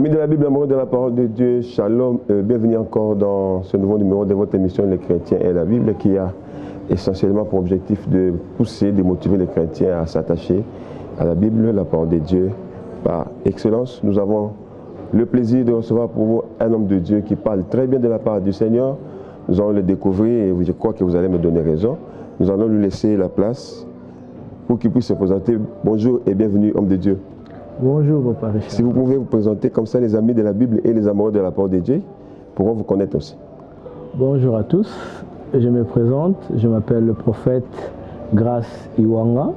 Amis de la Bible, amoureux de la parole de Dieu, shalom, bienvenue encore dans ce nouveau numéro de votre émission Les chrétiens et la Bible qui a essentiellement pour objectif de pousser, de motiver les chrétiens à s'attacher à la Bible, la parole de Dieu. Par excellence, nous avons le plaisir de recevoir pour vous un homme de Dieu qui parle très bien de la part du Seigneur. Nous allons le découvrir et je crois que vous allez me donner raison. Nous allons lui laisser la place pour qu'il puisse se présenter. Bonjour et bienvenue, homme de Dieu. Bonjour, Papa Richard. Si vous pouvez vous présenter comme ça, les amis de la Bible et les amoureux de la parole de Dieu pourront vous connaître aussi. Bonjour à tous. Je me présente. Je m'appelle le prophète Grace Iwanga.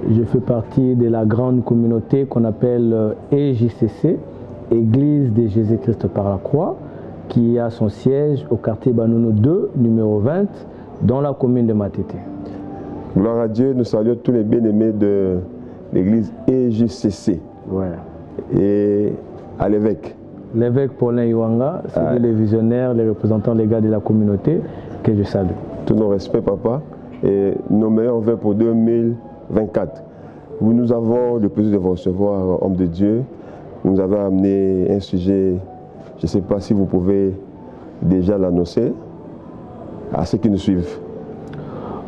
Je fais partie de la grande communauté qu'on appelle EJCC, Église de Jésus-Christ par la Croix, qui a son siège au quartier Banounou 2, numéro 20, dans la commune de Matete. Gloire à Dieu, nous saluons tous les bien-aimés de l'église EJCC. Ouais. Et à l'évêque. L'évêque Paulin Iwanga, c'est les visionnaires, les représentants légaux de la communauté que je salue. Tous nos respects, papa, et nos meilleurs vœux pour 2024. Nous avons le plaisir de vous recevoir, homme de Dieu. Vous nous avez amené un sujet, je ne sais pas si vous pouvez déjà l'annoncer à ceux qui nous suivent.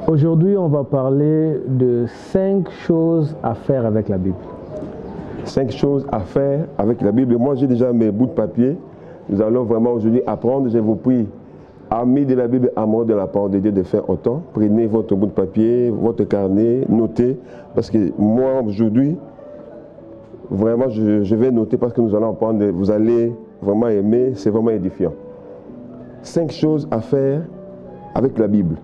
Aujourd'hui, on va parler de 5 choses à faire avec la Bible. 5 choses à faire avec la Bible. Moi, j'ai déjà mes bouts de papier. Nous allons vraiment aujourd'hui apprendre. Je vous prie, amis de la Bible, amoureux de la parole de Dieu, de faire autant. Prenez votre bout de papier, votre carnet, notez. Parce que moi, aujourd'hui, vraiment, je vais noter parce que nous allons apprendre. Vous allez vraiment aimer. C'est vraiment édifiant. 5 choses à faire avec la Bible.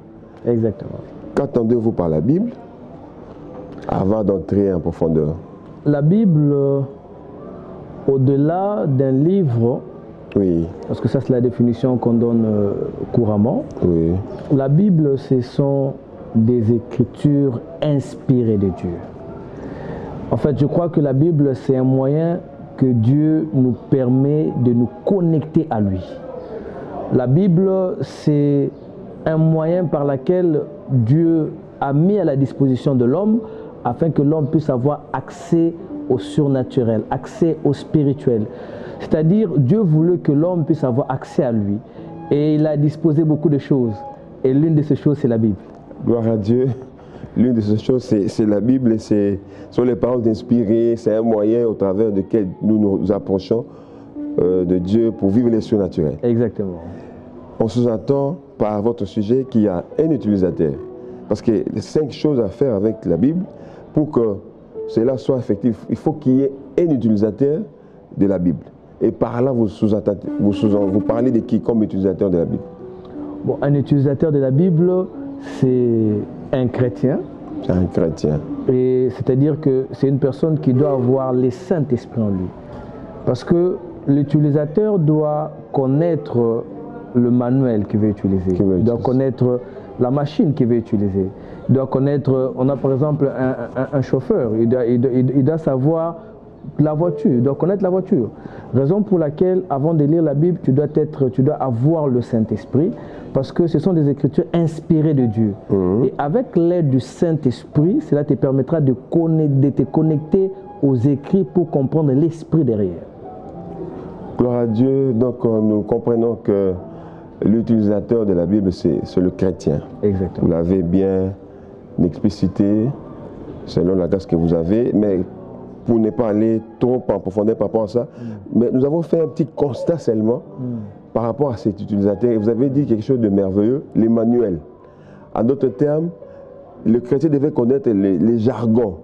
Exactement. Qu'attendez-vous par la Bible avant d'entrer en profondeur? La Bible, au-delà d'un livre, oui, parce que ça c'est la définition qu'on donne couramment, oui, la Bible ce sont des écritures inspirées de Dieu. En fait, je crois que la Bible c'est un moyen que Dieu nous permet de nous connecter à lui. La Bible c'est un moyen par lequel Dieu a mis à la disposition de l'homme afin que l'homme puisse avoir accès au surnaturel, accès au spirituel. C'est-à-dire, Dieu voulait que l'homme puisse avoir accès à lui. Et il a disposé beaucoup de choses. Et l'une de ces choses, c'est la Bible. Gloire à Dieu. L'une de ces choses, c'est la Bible. Ce sont les paroles inspirées. C'est un moyen au travers duquel nous nous approchons de Dieu pour vivre les surnaturels. Exactement. On sous-entend par votre sujet qu'il y a un utilisateur. Parce que les 5 choses à faire avec la Bible, pour que cela soit effectif, il faut qu'il y ait un utilisateur de la Bible. Et par là, vous parlez de qui comme utilisateur de la Bible? Bon, un utilisateur de la Bible, c'est un chrétien. C'est un chrétien. Et c'est-à-dire que c'est une personne qui doit avoir le Saint-Esprit en lui. Parce que l'utilisateur doit connaître le manuel qu'il veut utiliser. Il doit connaître la machine qu'il veut utiliser. Il doit connaître, on a par exemple un chauffeur, il doit savoir la voiture, il doit connaître la voiture. Raison pour laquelle, avant de lire la Bible, tu dois avoir le Saint-Esprit, parce que ce sont des écritures inspirées de Dieu. Et avec l'aide du Saint-Esprit, cela te permettra de te connecter aux écrits pour comprendre l'esprit derrière. Gloire à Dieu. Donc nous comprenons que l'utilisateur de la Bible, c'est le chrétien. Exactement. Vous l'avez bien explicité selon la grâce que vous avez, mais pour ne pas aller trop en profondeur par rapport à ça, mais nous avons fait un petit constat seulement par rapport à cet utilisateur. Et vous avez dit quelque chose de merveilleux, les manuels. En d'autres termes, le chrétien devait connaître les jargons,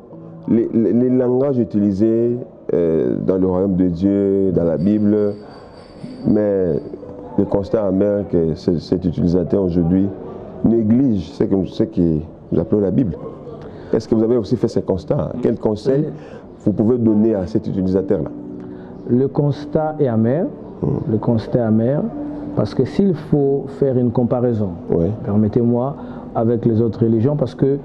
les langages utilisés dans le royaume de Dieu, dans la Bible, mais le constat amer que cet utilisateur aujourd'hui néglige ce que nous appelons la Bible. Est-ce que vous avez aussi fait ce constat? Quel conseil vous pouvez donner à cet utilisateur-là? Le constat est amer. Le constat est amer parce que s'il faut faire une comparaison, permettez-moi, avec les autres religions, parce que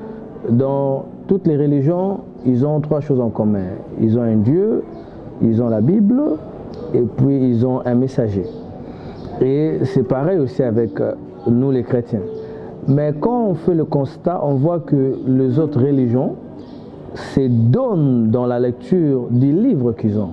dans toutes les religions, ils ont 3 choses en commun. Ils ont un Dieu, ils ont la Bible et puis ils ont un messager. Et c'est pareil aussi avec nous les chrétiens. Mais quand on fait le constat, on voit que les autres religions se donnent dans la lecture des livres qu'ils ont.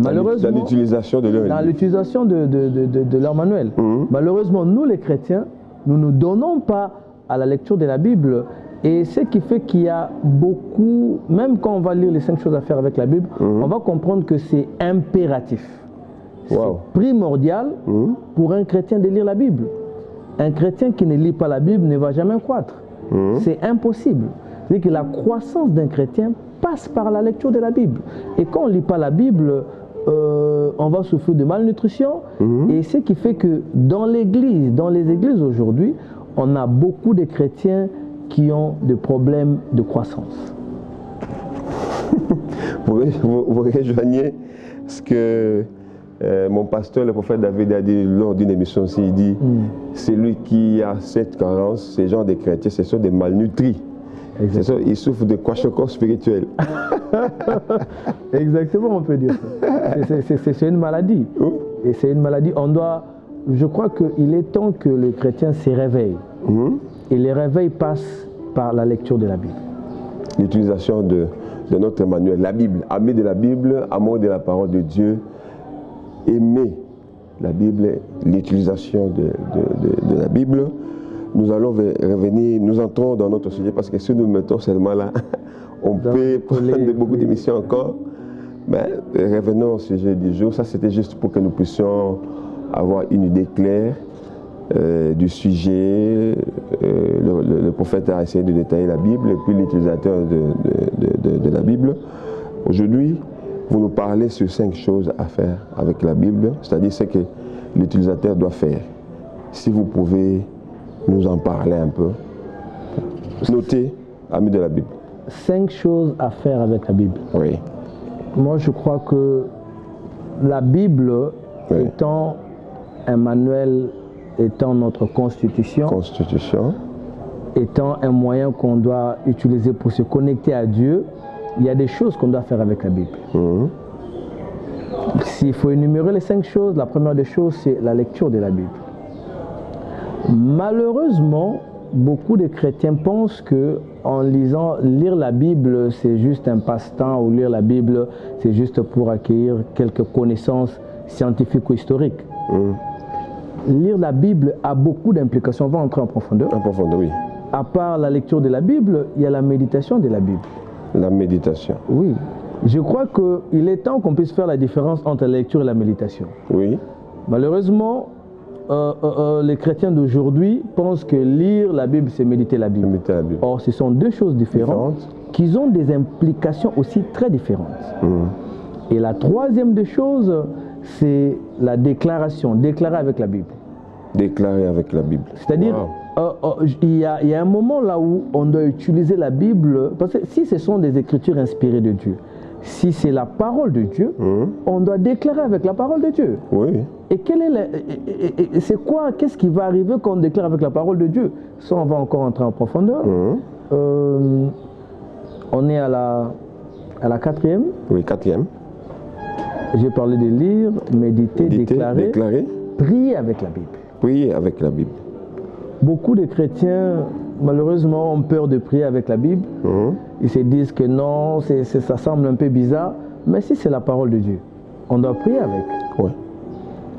Malheureusement, dans l'utilisation de leur livre. Dans l'utilisation de leur manuel. Malheureusement, nous les chrétiens, nous ne donnons pas à la lecture de la Bible. Et ce qui fait qu'il y a beaucoup, même quand on va lire les 5 choses à faire avec la Bible, on va comprendre que c'est impératif. C'est primordial pour un chrétien de lire la Bible. Un chrétien qui ne lit pas la Bible ne va jamais croître. C'est impossible. C'est que la croissance d'un chrétien passe par la lecture de la Bible. Et quand on ne lit pas la Bible, on va souffrir de malnutrition. Et ce qui fait que dans les églises aujourd'hui, on a beaucoup de chrétiens qui ont des problèmes de croissance. Vous rejoignez ce que mon pasteur, le prophète David, a dit lors d'une émission aussi. Il dit celui qui a cette carence, ces gens de chrétiens, ce sont des malnutris. Ils souffrent de kwashiorkor spirituel. Exactement, on peut dire ça. C'est une maladie. Et c'est une maladie. Je crois qu'il est temps que le chrétien se réveille. Et le réveil passe par la lecture de la Bible. L'utilisation de notre manuel, la Bible. Aimer de la Bible, amour de la parole de Dieu. Aimer la Bible, l'utilisation de la Bible. Nous allons revenir, nous entrons dans notre sujet parce que si nous mettons seulement là, on peut prendre beaucoup d'émissions encore. Mais revenons au sujet du jour. Ça, c'était juste pour que nous puissions avoir une idée claire du sujet. Le prophète a essayé de détailler la Bible et puis l'utilisateur de la Bible. Aujourd'hui, vous nous parlez sur 5 choses à faire avec la Bible, c'est-à-dire ce que l'utilisateur doit faire. Si vous pouvez nous en parler un peu. Notez, amis de la Bible. 5 choses à faire avec la Bible. Oui. Moi, je crois que la Bible étant un manuel, étant notre constitution, étant un moyen qu'on doit utiliser pour se connecter à Dieu, il y a des choses qu'on doit faire avec la Bible. S'il faut énumérer les 5 choses, la première des choses, c'est la lecture de la Bible. Malheureusement, beaucoup de chrétiens pensent que lire la Bible, c'est juste un passe-temps, ou lire la Bible, c'est juste pour acquérir quelques connaissances scientifiques ou historiques. Lire la Bible a beaucoup d'implications. On va entrer en profondeur. En profondeur, oui. À part la lecture de la Bible, il y a la méditation de la Bible. La méditation. Oui. Je crois qu'il est temps qu'on puisse faire la différence entre la lecture et la méditation. Oui. Malheureusement, les chrétiens d'aujourd'hui pensent que lire la Bible, c'est méditer la Bible. Méditer la Bible. Or, ce sont 2 choses différentes qui ont des implications aussi très différentes. Et la troisième des choses, c'est la déclaration, déclarer avec la Bible. Déclarer avec la Bible. C'est-à-dire, il y a un moment là où on doit utiliser la Bible, parce que si ce sont des écritures inspirées de Dieu, si c'est la parole de Dieu, on doit déclarer avec la parole de Dieu. Oui. Et c'est quoi, qu'est-ce qui va arriver quand on déclare avec la parole de Dieu? Ça, on va encore entrer en profondeur. On est à la 4e. Oui, 4e. J'ai parlé de lire, méditer, déclarer, prier avec la Bible. Prier avec la Bible. Beaucoup de chrétiens, malheureusement, ont peur de prier avec la Bible. Ils se disent que non, ça semble un peu bizarre. Mais si c'est la parole de Dieu, on doit prier avec. Oui.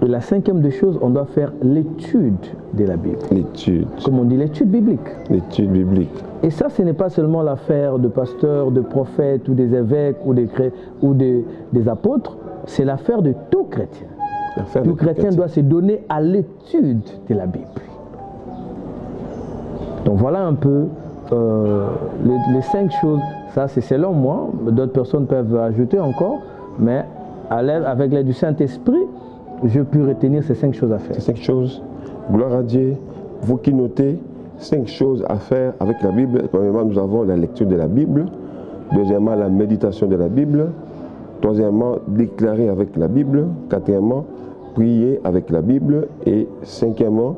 Et la 5e des choses, on doit faire l'étude de la Bible. L'étude. Comme on dit, l'étude biblique. L'étude biblique. Et ça, ce n'est pas seulement l'affaire de pasteurs, de prophètes ou des évêques ou des apôtres. C'est l'affaire de tout chrétien. Tout chrétien doit se donner à l'étude de la Bible. Donc voilà un peu les 5 choses. Ça, c'est selon moi. D'autres personnes peuvent ajouter encore. Mais avec l'aide du Saint-Esprit, je peux retenir ces 5 choses à faire. Ces 5 choses, gloire à Dieu. Vous qui notez, 5 choses à faire avec la Bible. Premièrement, nous avons la lecture de la Bible. Deuxièmement, la méditation de la Bible. Troisièmement, déclarer avec la Bible. Quatrièmement, prier avec la Bible. Et cinquièmement,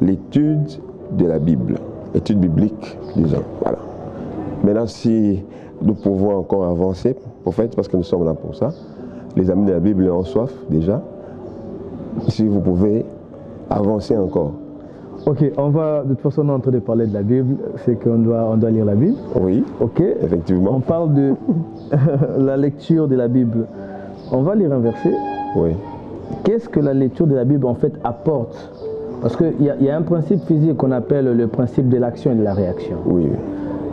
l'étude de la Bible. Étude biblique, disons. Voilà. Maintenant, si nous pouvons encore avancer, prophète, parce que nous sommes là pour ça. Les amis de la Bible ont soif déjà. Si vous pouvez avancer encore. Ok, on va de toute façon on est en train de parler de la Bible, c'est qu'on doit lire la Bible. Oui, ok, effectivement. On parle de la lecture de la Bible. on va lire un verset. Oui. Qu'est-ce que la lecture de la Bible en fait apporte? Parce qu'il y a un principe physique qu'on appelle le principe de l'action et de la réaction. Oui.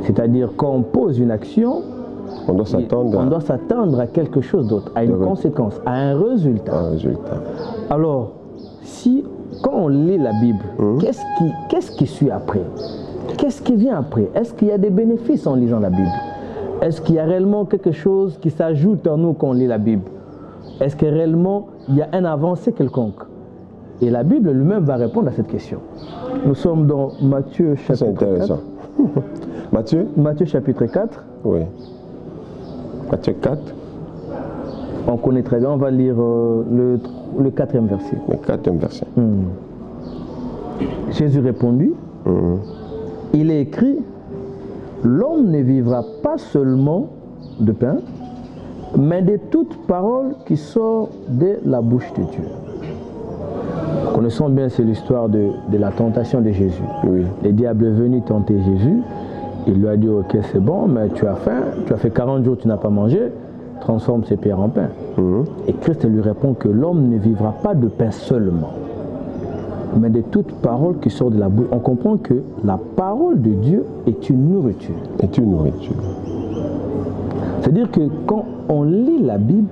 C'est-à-dire quand on pose une action, on doit s'attendre à quelque chose d'autre, à une conséquence, à un résultat. Alors, quand on lit la Bible, qu'est-ce qui suit après? Qu'est-ce qui vient après? Est-ce qu'il y a des bénéfices en lisant la Bible? Est-ce qu'il y a réellement quelque chose qui s'ajoute en nous quand on lit la Bible? Est-ce que réellement il y a un avancée quelconque? Et la Bible lui-même va répondre à cette question. Nous sommes dans Matthieu chapitre 4. Matthieu chapitre 4. Oui. Matthieu 4. On connaît très bien, on va lire le 4e verset. Le 4e verset. Jésus répondit, il est écrit, l'homme ne vivra pas seulement de pain, mais de toute parole qui sort de la bouche de Dieu. Connaissons bien, c'est l'histoire de la tentation de Jésus. Oui. Le diable est venu tenter Jésus. Il lui a dit, ok, c'est bon, mais tu as faim, tu as fait 40 jours, tu n'as pas mangé, transforme ces pierres en pain. Et Christ lui répond que l'homme ne vivra pas de pain seulement, mais de toute parole qui sort de la bouche. On comprend que la parole de Dieu est une nourriture. C'est-à-dire que quand on lit la Bible,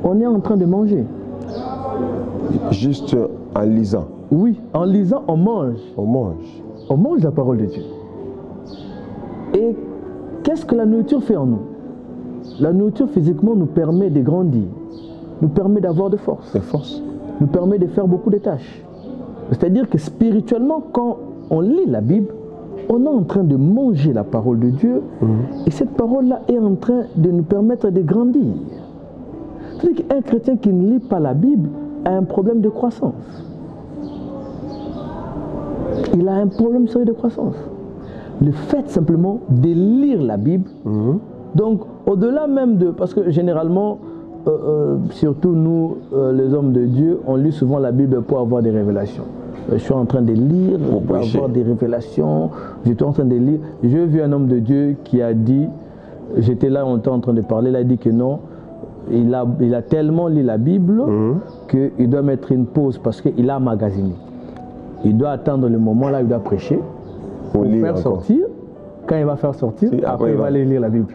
on est en train de manger. Juste en lisant. Oui, en lisant, on mange. On mange. On mange la parole de Dieu. Et qu'est-ce que la nourriture fait en nous? La nourriture physiquement nous permet de grandir, nous permet d'avoir de force. Nous permet de faire beaucoup de tâches. C'est-à-dire que spirituellement, quand on lit la Bible, on est en train de manger la parole de Dieu et cette parole-là est en train de nous permettre de grandir. C'est-à-dire qu'un chrétien qui ne lit pas la Bible a un problème de croissance. Il a un problème sérieux de croissance. Le fait simplement de lire la Bible, donc au-delà même de... Parce que généralement, surtout nous, les hommes de Dieu, on lit souvent la Bible pour avoir des révélations. Je suis en train de lire pour avoir des révélations. Je suis en train de lire. J'ai vu un homme de Dieu qui a dit, j'étais là, on était en train de parler, il a dit que non, il a tellement lu la Bible qu'il doit mettre une pause parce qu'il a emmagasiné. Il doit attendre le moment là, il doit prêcher pour faire sortir. Quand il va faire sortir, après il va aller lire la Bible.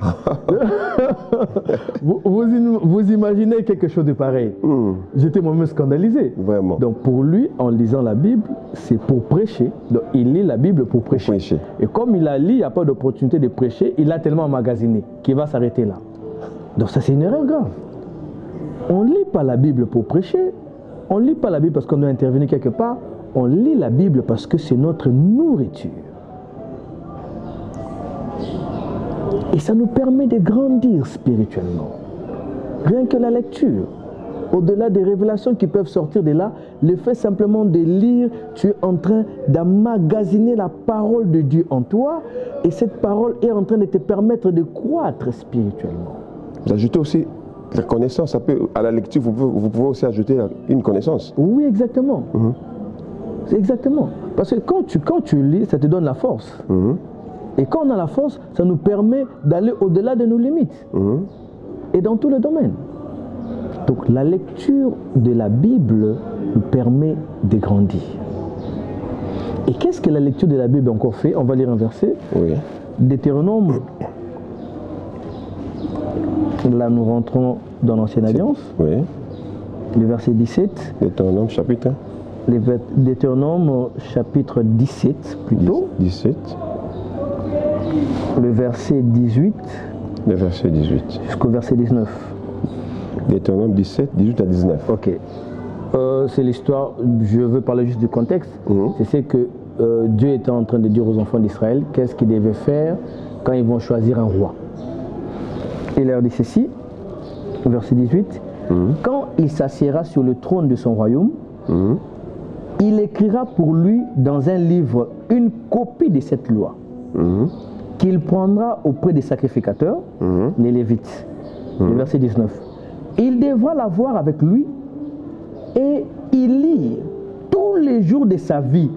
vous imaginez quelque chose de pareil. J'étais moi-même scandalisé. Vraiment. Donc pour lui, en lisant la Bible, c'est pour prêcher. Donc il lit la Bible pour prêcher. Et comme il a lu, il n'y a pas d'opportunité de prêcher, il a tellement emmagasiné qu'il va s'arrêter là. Donc ça c'est une erreur grave. On ne lit pas la Bible pour prêcher, on ne lit pas la Bible parce qu'on doit intervenir quelque part, on lit la Bible parce que c'est notre nourriture. Et ça nous permet de grandir spirituellement. Rien que la lecture, au-delà des révélations qui peuvent sortir de là, le fait simplement de lire, tu es en train d'emmagasiner la parole de Dieu en toi et cette parole est en train de te permettre de croître spirituellement. Vous ajoutez aussi la connaissance, à la lecture, vous pouvez aussi ajouter une connaissance. Oui, exactement. Exactement. Parce que quand tu lis, ça te donne la force. Et quand on a la force, ça nous permet d'aller au-delà de nos limites. Et dans tous les domaines. Donc la lecture de la Bible nous permet de grandir. Et qu'est-ce que la lecture de la Bible encore fait? On va lire un verset. Oui. Deutéronome. Là, nous rentrons dans l'Ancienne Alliance. Oui. Le verset 17. Deutéronome chapitre. Deutéronome chapitre 17 plutôt. 17. Le verset 18. Le verset 18. Jusqu'au verset 19. Deutéronome 17, 18 à 19. Ok. C'est l'histoire, je veux parler juste du contexte. C'est que Dieu était en train de dire aux enfants d'Israël qu'est-ce qu'ils devaient faire quand ils vont choisir un roi. Il leur dit ceci, verset 18. Quand il s'assiera sur le trône de son royaume, il écrira pour lui dans un livre une copie de cette loi qu'il prendra auprès des sacrificateurs, les Lévites. Le verset 19. Il devra l'avoir avec lui et y lire tous les jours de sa vie.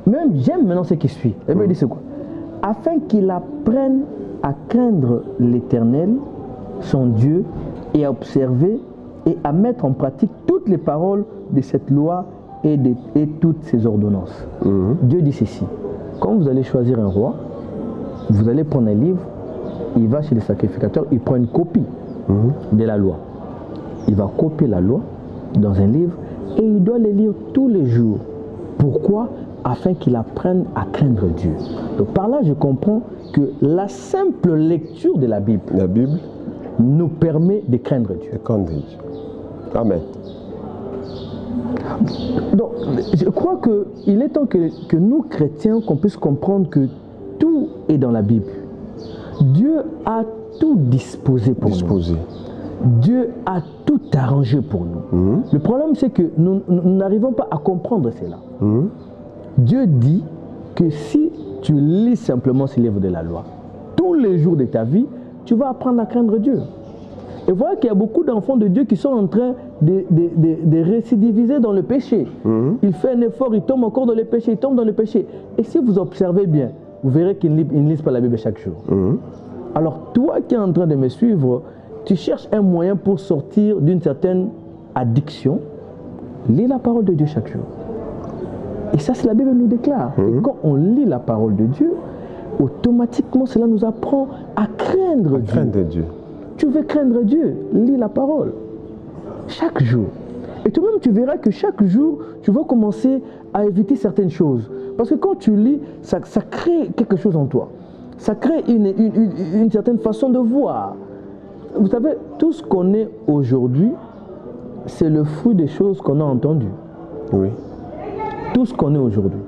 Même, j'aime maintenant ce qui suit. Elle me dit c'est quoi? Afin qu'il apprenne à craindre l'Éternel, son Dieu, et à observer et à mettre en pratique toutes les paroles de cette loi et toutes ces ordonnances. Dieu dit ceci, quand vous allez choisir un roi, vous allez prendre un livre, il va chez les sacrificateurs, il prend une copie de la loi. Il va copier la loi dans un livre et il doit les lire tous les jours. Pourquoi? Afin qu'il apprenne à craindre Dieu. Donc par là, je comprends que la simple lecture de la Bible nous permet de craindre Dieu. Amen. Donc, je crois qu'il est temps que nous, chrétiens, qu'on puisse comprendre que tout est dans la Bible. Dieu a tout disposé pour nous. Dieu a tout arrangé pour nous. Le problème, c'est que nous n'arrivons pas à comprendre cela. Dieu dit que si tu lis simplement ce livre de la loi, tous les jours de ta vie, tu vas apprendre à craindre Dieu. Et voilà qu'il y a beaucoup d'enfants de Dieu qui sont en train de récidiviser dans le péché. Il fait un effort, il tombe encore dans le péché, il tombe dans le péché. Et si vous observez bien, vous verrez qu'ils ne lisent pas la Bible chaque jour. Alors toi qui es en train de me suivre, tu cherches un moyen pour sortir d'une certaine addiction, lis la parole de Dieu chaque jour. Et ça, c'est la Bible nous déclare. Et quand on lit la parole de Dieu, automatiquement, cela nous apprend à craindre Dieu. Tu veux craindre Dieu, lis la parole. Chaque jour. Et toi-même, tu verras que chaque jour, tu vas commencer à éviter certaines choses. Parce que quand tu lis, ça crée quelque chose en toi. Ça crée une certaine façon de voir. Vous savez, tout ce qu'on est aujourd'hui, c'est le fruit des choses qu'on a entendues. Oui. Tout ce qu'on est aujourd'hui,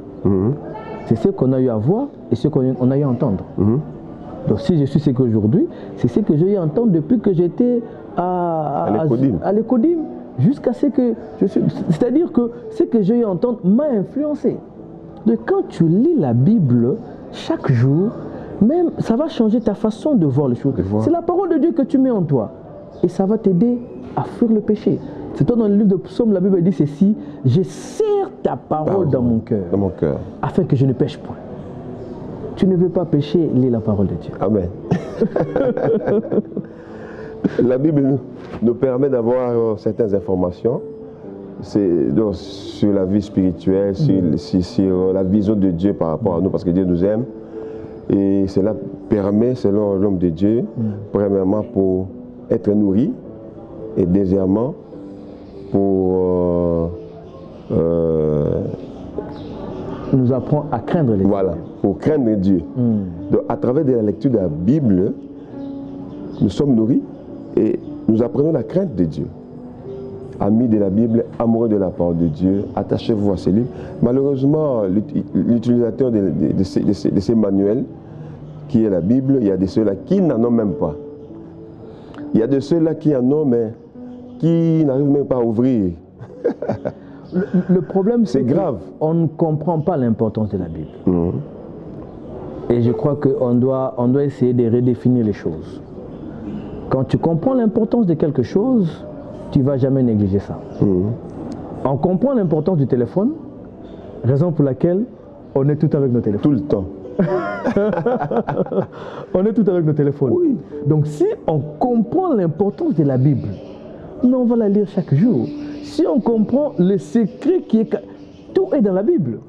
c'est ce qu'on a eu à voir et ce qu'on a eu à entendre. Donc si je suis ce qu'aujourd'hui, c'est ce que j'ai eu à entendre depuis que j'étais à l'Écodim, jusqu'à ce que je suis. C'est-à-dire que ce que j'ai eu à entendre m'a influencé. Donc quand tu lis la Bible chaque jour, même ça va changer ta façon de voir les choses. C'est la parole de Dieu que tu mets en toi. Et ça va t'aider à fuir le péché. C'est toi dans le livre de Psaume, la Bible dit ceci, je serre ta parole dans mon cœur, afin que je ne pêche point. Tu ne veux pas pécher, lis la parole de Dieu. Amen. La Bible nous permet d'avoir certaines informations sur la vie spirituelle, sur la vision de Dieu par rapport à nous, parce que Dieu nous aime. Et cela permet, selon l'homme de Dieu, premièrement pour être nourri et deuxièmement pour nous apprend à craindre les Voilà, pour craindre Dieu. Donc, à travers de la lecture de la Bible, nous sommes nourris et nous apprenons la crainte de Dieu. Amis de la Bible, amoureux de la parole de Dieu, attachez-vous à ces livres. Malheureusement, l'utilisateur de ces manuels, qui est la Bible, il y a de ceux-là qui n'en ont même pas. Il y a de ceux-là qui en ont, mais qui n'arrivent même pas à ouvrir. Le problème, c'est grave. On ne comprend pas l'importance de la Bible. Et je crois qu'on doit essayer de redéfinir les choses. Quand tu comprends l'importance de quelque chose, tu ne vas jamais négliger ça. On comprend l'importance du téléphone, raison pour laquelle on est tout avec nos téléphones. Tout le temps. On est tout avec nos téléphones. Oui. Donc si on comprend l'importance de la Bible, on va la lire chaque jour. Si on comprend le secret qui est... Tout est dans la Bible.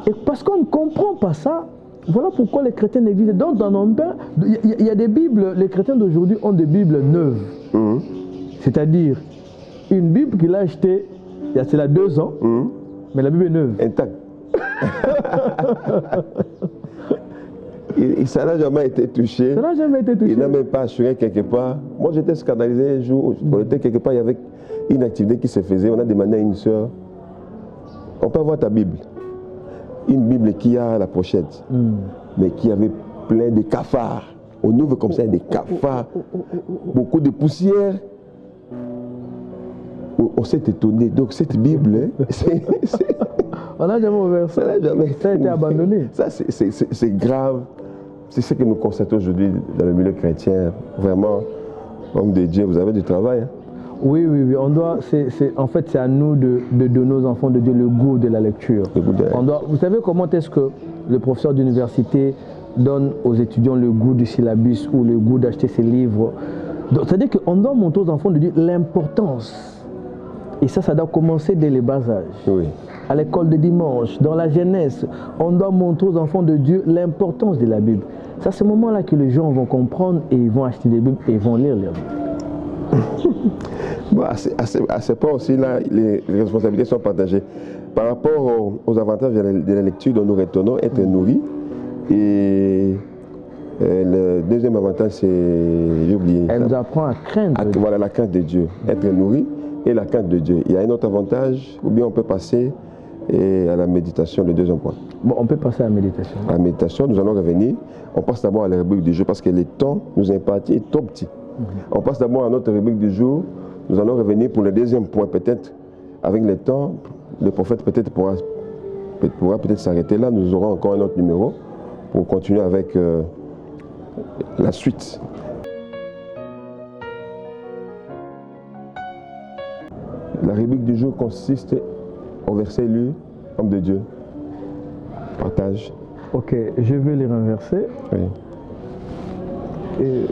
Et parce qu'on ne comprend pas ça, voilà pourquoi les chrétiens négligent. Donc il y a des Bibles, les chrétiens d'aujourd'hui ont des Bibles neuves. C'est-à-dire, une Bible qu'il a achetée il y a cela 2 ans, mais la Bible est neuve. Intacte. Et ça n'a jamais été touché. Ça n'a jamais été touché. Il n'a même pas assuré quelque part. Moi, j'étais scandalisé un jour. On était quelque part, il y avait une activité qui se faisait. On a demandé à une sœur, on peut avoir ta Bible. Une Bible qui a la pochette, mais qui avait plein de cafards. On ouvre comme ça des cafards, beaucoup de poussière. On s'est étonné. Donc cette Bible, on n'a jamais ouvert ça. Ça a été abandonné. Ça, c'est grave. C'est ce que nous constatons aujourd'hui dans le milieu chrétien. Vraiment, homme de Dieu, vous avez du travail. Hein? Oui. On doit, en fait, c'est à nous de donner aux enfants de Dieu le goût de la lecture. Vous savez comment est-ce que le professeur d'université donne aux étudiants le goût du syllabus ou le goût d'acheter ses livres? Donc, c'est-à-dire qu'on doit montrer aux enfants de Dieu l'importance. Et ça doit commencer dès les bas âges. Oui. À l'école de dimanche, dans la jeunesse, on doit montrer aux enfants de Dieu l'importance de la Bible. C'est à ce moment-là que les gens vont comprendre et ils vont acheter des Bibles et ils vont lire leur Bible. Bon, à ce point aussi, là, les responsabilités sont partagées. Par rapport aux avantages de la lecture dont nous retenons, être nourri. Et le deuxième avantage, c'est, j'ai oublié. Elle nous apprend à craindre. Voilà, la crainte de Dieu. Être nourri et la crainte de Dieu. Il y a un autre avantage, ou bien on peut passer à la méditation, le deuxième point. Bon, on peut passer à la méditation. À la méditation, nous allons revenir. On passe d'abord à la rubrique du jour parce que le temps nous est imparti trop petit. On passe d'abord à notre rubrique du jour. Nous allons revenir pour le deuxième point, peut-être. Avec le temps, le prophète peut-être pourra peut-être s'arrêter là. Nous aurons encore un autre numéro pour continuer avec la suite. La rubrique du jour consiste au verset lu, homme de Dieu. Partage. Ok, je vais les renverser. Oui. Et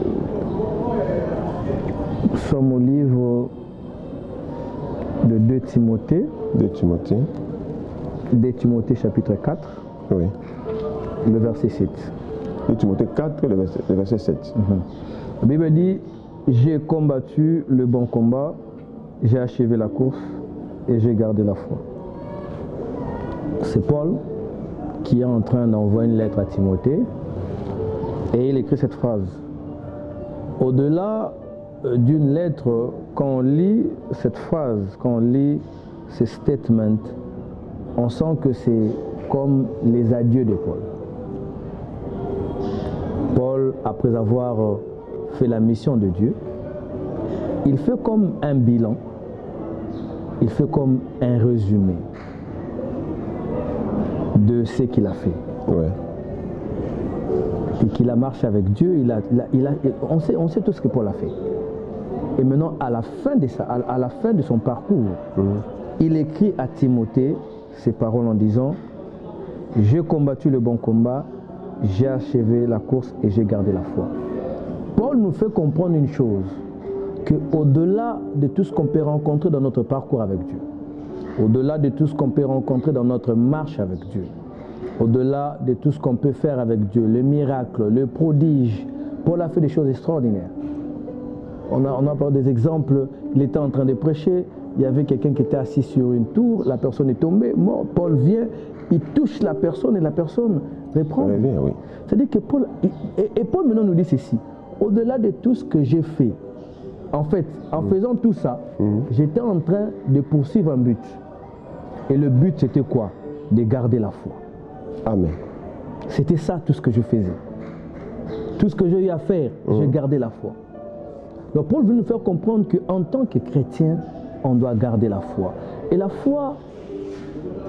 nous sommes au livre de 2 Timothée. 2 Timothée. 2 Timothée chapitre 4. Oui. Le verset 7. 2 Timothée 4, le verset 7. La Bible dit, j'ai combattu le bon combat, j'ai achevé la course et j'ai gardé la foi. C'est Paul qui est en train d'envoyer une lettre à Timothée et il écrit cette phrase. Au-delà d'une lettre, quand on lit cette phrase, quand on lit ce statement, on sent que c'est comme les adieux de Paul. Paul, après avoir fait la mission de Dieu, il fait comme un bilan, il fait comme un résumé de ce qu'il a fait. Ouais. Et qu'il a marché avec Dieu, on sait tout ce que Paul a fait. Et maintenant, à la fin de son parcours, il écrit à Timothée ces paroles en disant « J'ai combattu le bon combat, j'ai achevé la course et j'ai gardé la foi. » Paul nous fait comprendre une chose, qu'au-delà de tout ce qu'on peut rencontrer dans notre parcours avec Dieu, au-delà de tout ce qu'on peut rencontrer dans notre marche avec Dieu, au-delà de tout ce qu'on peut faire avec Dieu, le miracle, le prodige, Paul a fait des choses extraordinaires. On a parlé des exemples, il était en train de prêcher, il y avait quelqu'un qui était assis sur une tour, la personne est tombée, mort, Paul vient, il touche la personne et la personne reprend. Oui. C'est-à-dire que Paul, et Paul maintenant nous dit ceci, au-delà de tout ce que j'ai fait, en fait, en faisant tout ça, j'étais en train de poursuivre un but. Et le but c'était quoi? De garder la foi. Amen. C'était ça tout ce que je faisais. Tout ce que j'ai eu à faire, j'ai gardé la foi. Donc Paul veut nous faire comprendre qu'en tant que chrétien, on doit garder la foi. Et la foi,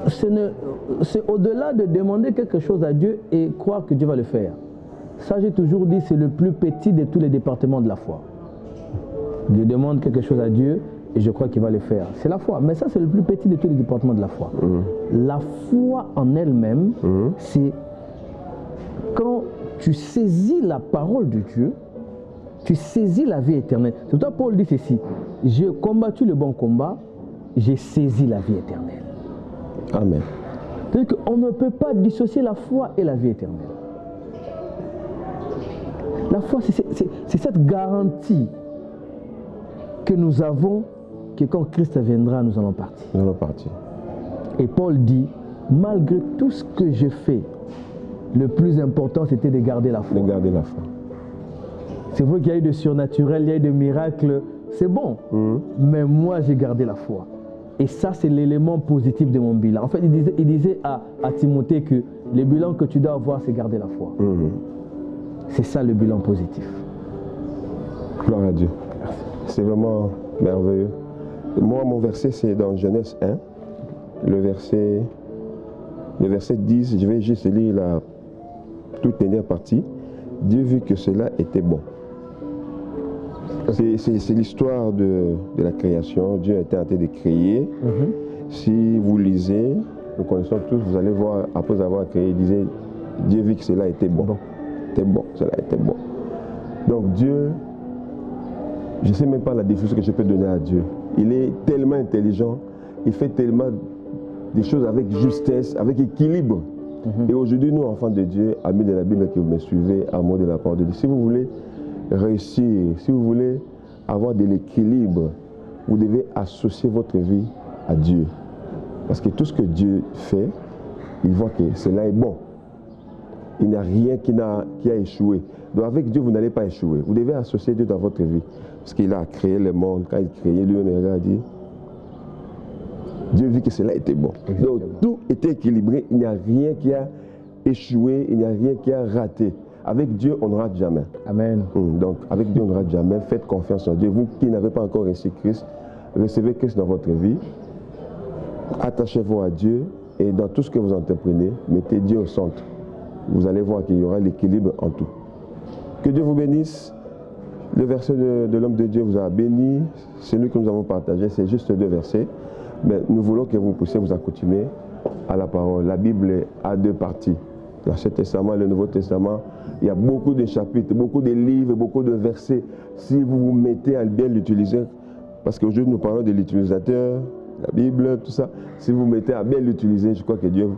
c'est au-delà de demander quelque chose à Dieu et croire que Dieu va le faire. Ça, j'ai toujours dit, c'est le plus petit de tous les départements de la foi. Je demande quelque chose à Dieu et je crois qu'il va le faire. C'est la foi. Mais ça, c'est le plus petit de tous les départements de la foi. La foi en elle-même, c'est quand tu saisis la parole de Dieu, tu saisis la vie éternelle. C'est pourquoi Paul dit ceci. J'ai combattu le bon combat, j'ai saisi la vie éternelle. Amen. C'est-à-dire qu'on ne peut pas dissocier la foi et la vie éternelle. La foi, c'est cette garantie que nous avons que quand Christ viendra, nous allons partir. Nous allons partir. Et Paul dit, malgré tout ce que j'ai fait, le plus important, c'était de garder la foi. De garder la foi. C'est vrai qu'il y a eu de surnaturel, il y a eu de miracles, c'est bon. Mais moi, j'ai gardé la foi. Et ça, c'est l'élément positif de mon bilan. En fait, il disait à Timothée que le bilan que tu dois avoir, c'est garder la foi. C'est ça le bilan positif. Gloire à Dieu. C'est vraiment merveilleux. Moi, mon verset, c'est dans Genèse 1, le verset 10. Je vais juste lire la toute dernière partie. Dieu vit que cela était bon. C'est l'histoire de la création. Dieu était en train de créer. Si vous lisez, nous connaissons tous, vous allez voir, après avoir créé, il disait, Dieu vit que cela était bon. C'était bon, cela était bon. Donc Dieu je ne sais même pas la définition que je peux donner à Dieu. Il est tellement intelligent, il fait tellement des choses avec justesse, avec équilibre. Et aujourd'hui, nous, enfants de Dieu, amis de la Bible qui me suivez, amour de la parole de Dieu, si vous voulez réussir, si vous voulez avoir de l'équilibre, vous devez associer votre vie à Dieu. Parce que tout ce que Dieu fait, il voit que cela est bon. Il n'y a rien qui a échoué. Donc avec Dieu, vous n'allez pas échouer. Vous devez associer Dieu dans votre vie. Parce qu'il a créé le monde. Quand il créait lui-même, il a dit, Dieu vit que cela était bon. Donc tout était équilibré. Il n'y a rien qui a échoué. Il n'y a rien qui a raté. Avec Dieu, on ne rate jamais. Amen. Donc avec Dieu, on ne rate jamais. Faites confiance en Dieu. Vous qui n'avez pas encore reçu Christ, recevez Christ dans votre vie. Attachez-vous à Dieu. Et dans tout ce que vous entreprenez, mettez Dieu au centre. Vous allez voir qu'il y aura l'équilibre en tout. Que Dieu vous bénisse. Le verset de l'homme de Dieu vous a béni. Celui que nous avons partagé, c'est juste 2 versets. Mais nous voulons que vous puissiez vous accoutumer à la parole. La Bible a 2 parties. L'Ancien Testament et le Nouveau Testament. Il y a beaucoup de chapitres, beaucoup de livres, beaucoup de versets. Si vous vous mettez à bien l'utiliser, parce qu'aujourd'hui nous parlons de l'utilisateur, la Bible, tout ça. Si vous mettez à bien l'utiliser, je crois que Dieu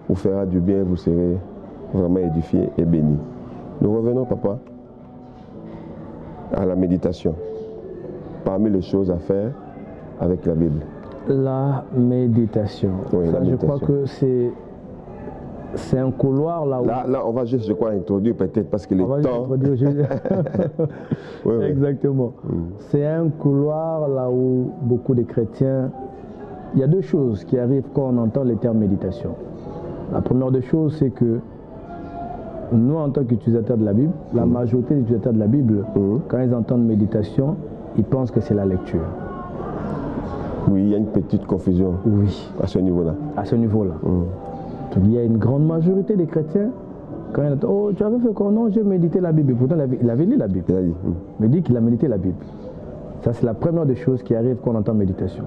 vous fera du bien, vous serez vraiment édifié et béni. Nous revenons, papa, à la méditation. Parmi les choses à faire avec la Bible. La méditation. Oui, ça, la méditation. Je crois que c'est un couloir là où... Là, on va juste, je crois, introduire peut-être parce que le temps... Oui. Exactement. C'est un couloir là où beaucoup de chrétiens... Il y a 2 choses qui arrivent quand on entend le terme méditation. La première des choses, c'est que nous, en tant qu'utilisateurs de la Bible, la majorité des utilisateurs de la Bible, quand ils entendent méditation, ils pensent que c'est la lecture. Oui, il y a une petite confusion à ce niveau-là. À ce niveau-là. Il y a une grande majorité des chrétiens, quand ils entendent, oh, tu avais fait quoi? Non, j'ai médité la Bible. Pourtant, il avait lu la Bible. Il dit qu'il a médité la Bible. Ça, c'est la première des choses qui arrive quand on entend méditation.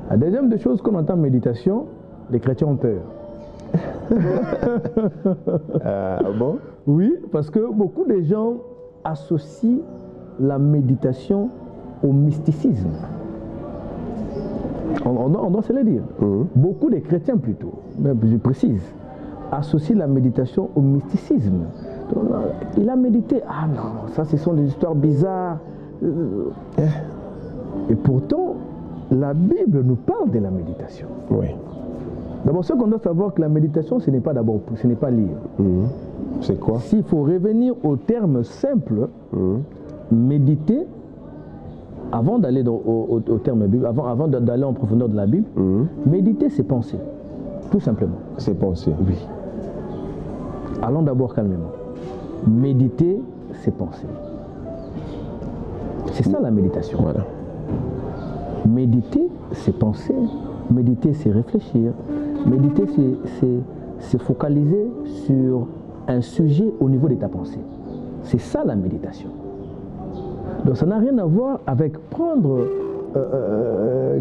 La deuxième des choses, quand on entend méditation, les chrétiens ont peur. Ah bon? Oui, parce que beaucoup de gens associent la méditation au mysticisme. On doit se le dire. Beaucoup de chrétiens plutôt, mais je précise, associent la méditation au mysticisme. Donc, il a médité. Ah non, ça ce sont des histoires bizarres. Et pourtant, la Bible nous parle de la méditation. Oui. D'abord, ce qu'on doit savoir, que la méditation, ce n'est pas lire. C'est quoi? S'il faut revenir au terme simple, méditer, avant d'aller au terme Bible, avant d'aller en profondeur de la Bible, méditer, c'est penser. Tout simplement. C'est penser. Oui. Allons d'abord calmement. Méditer, c'est penser. C'est ça la méditation. Voilà. Méditer, c'est penser. Méditer, c'est réfléchir. Méditer, c'est focaliser sur un sujet au niveau de ta pensée. C'est ça la méditation. Donc ça n'a rien à voir avec prendre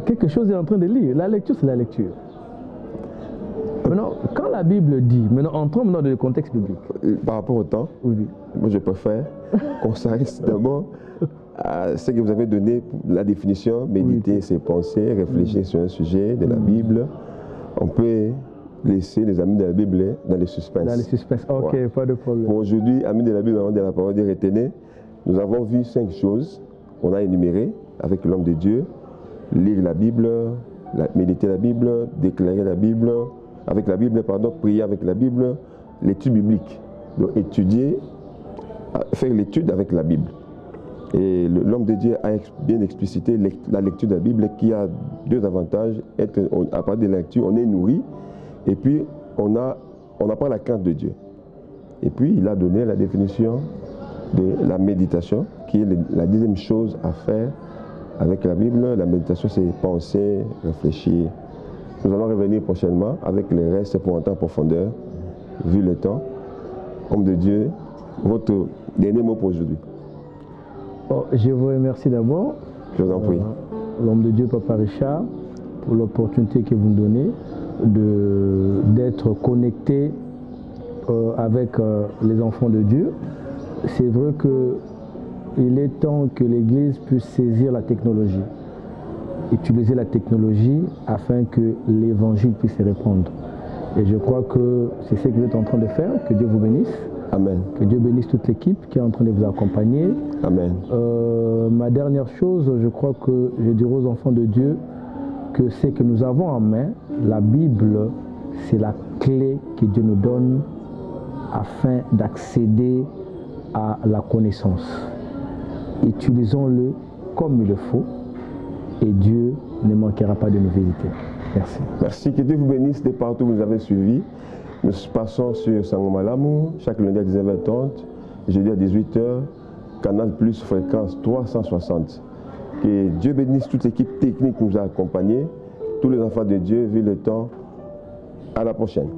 quelque chose et en train de lire. La lecture, c'est la lecture. Maintenant, quand la Bible dit, maintenant entrons dans le contexte biblique. Par rapport au temps, moi je préfère qu'on s'arrête d'abord à ce que vous avez donné, la définition. Méditer, c'est penser, réfléchir sur un sujet de la Bible. On peut laisser les amis de la Bible dans les suspens. Dans les suspens, ok, pas de problème. Pour aujourd'hui, amis de la Bible, de la parole de Dieu, retenez, nous avons vu 5 choses qu'on a énumérées avec l'homme de Dieu. Lire la Bible, méditer la Bible, déclarer la Bible, avec la Bible, pardon, prier avec la Bible, l'étude biblique. Donc étudier, faire l'étude avec la Bible. Et l'homme de Dieu a bien explicité la lecture de la Bible qui a 2 avantages. À partir de la lecture, on est nourri et puis on apprend la crainte de Dieu. Et puis il a donné la définition de la méditation qui est la 2e chose à faire avec la Bible. La méditation, c'est penser, réfléchir. Nous allons revenir prochainement avec les restes pour entrer en profondeur, vu le temps. Homme de Dieu, votre dernier mot pour aujourd'hui. Je vous remercie d'abord. Je vous en prie. L'homme de Dieu, Papa Richard, pour l'opportunité que vous nous donnez d'être connecté avec les enfants de Dieu. C'est vrai que il est temps que l'Église puisse saisir la technologie, utiliser la technologie afin que l'Évangile puisse se répandre. Et je crois que c'est ce que vous êtes en train de faire. Que Dieu vous bénisse. Amen. Que Dieu bénisse toute l'équipe qui est en train de vous accompagner. Amen. Ma dernière chose, je crois que je dirais aux enfants de Dieu que ce que nous avons en main, la Bible, c'est la clé que Dieu nous donne afin d'accéder à la connaissance. Utilisons-le comme il le faut et Dieu ne manquera pas de nous visiter. Merci. Merci, que Dieu vous bénisse de partout où vous nous avez suivis. Nous passons sur Sangomalamu, chaque lundi à 19h30, jeudi à 18h, Canal Plus fréquence 360. Que Dieu bénisse toute l'équipe technique qui nous a accompagnés, tous les enfants de Dieu, vu le temps. À la prochaine.